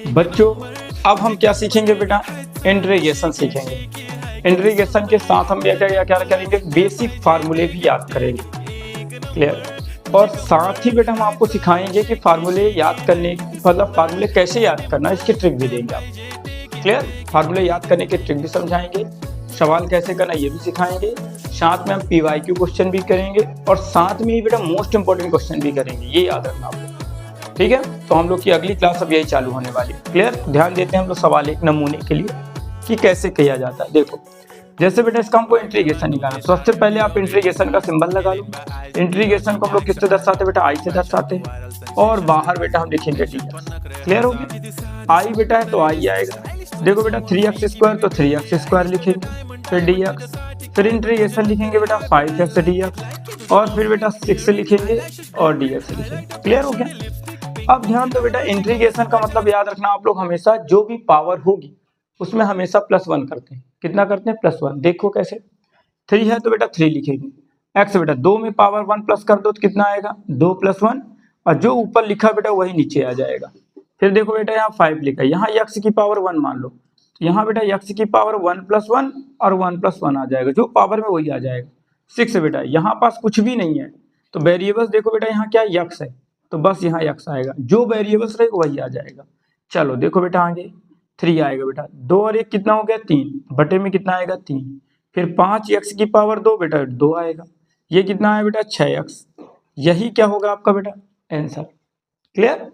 बच्चों अब हम क्या सीखेंगे बेटा, इंटीग्रेशन सीखेंगे। इंटीग्रेशन के साथ हम क्या क्या करेंगे, बेसिक फार्मूले भी याद करेंगे। क्लियर। और साथ ही बेटा हम आपको सिखाएंगे कि फार्मूले याद करने, मतलब फार्मूले कैसे याद करना, इसकी ट्रिक भी देंगे आप। क्लियर। फार्मूले याद करने की ट्रिक भी समझाएंगे, सवाल कैसे करना ये भी सिखाएंगे, साथ में हम PYQ क्वेश्चन भी करेंगे और साथ में ही बेटा मोस्ट इंपॉर्टेंट क्वेश्चन भी करेंगे, ये याद रखना आपको। ठीक है, तो हम लोग की अगली क्लास अब यही चालू होने वाली है। क्लियर। ध्यान देते हैं हम लोग सवाल एक नमूने के लिए कि कैसे किया जाता है। देखो जैसे बेटा इसका हमको इंटीग्रेशन निकालना, सबसे पहले आप इंटीग्रेशन का सिंबल लगा लो। इंटीग्रेशन को हम लोग किससे दर्शाते हैं बेटा, आई से दर्शाते हैं, और बाहर बेटा हम लिखेंगे डी। क्लियर हो गया। आई बेटा है तो आई आएगा। देखो बेटा 3x² तो 3x² लिखेंगे, फिर dx, फिर इंटीग्रेशन लिखेंगे बेटा 5x dx, और फिर बेटा 6 लिखेंगे और dx लिखेंगे। क्लियर हो गया। अब ध्यान दो बेटा, इंटीग्रेशन का मतलब याद रखना आप लोग, हमेशा जो भी पावर होगी उसमें हमेशा +1 करते हैं। कितना करते हैं, +1। देखो कैसे, 3 है तो बेटा 3 लिखेंगे, x बेटा 2 में पावर 1 प्लस कर दो तो कितना आएगा, 2 + 1, और जो ऊपर लिखा बेटा वही नीचे आ जाएगा। फिर देखो बेटा यहाँ 5 लिखा है, यहाँ x की पावर 1 मान लो, तो यहाँ बेटा x की पावर 1 + 1 और 1 + 1 आ जाएगा, जो पावर में वही आ जाएगा। 6 बेटा यहाँ पास कुछ भी नहीं है, तो वेरिएबल्स देखो बेटा यहाँ क्या x है, तो बस यहाँ x आएगा, जो वेरिएबल्स रहेगा वही आ जाएगा। चलो देखो बेटा आगे 3 आएगा बेटा, 2 और 1 कितना हो गया, 3 बटे में कितना आएगा, 3। फिर 5x की पावर 2 बेटा 2 आएगा, ये कितना है बेटा 6x। यही क्या होगा आपका बेटा आंसर। क्लियर।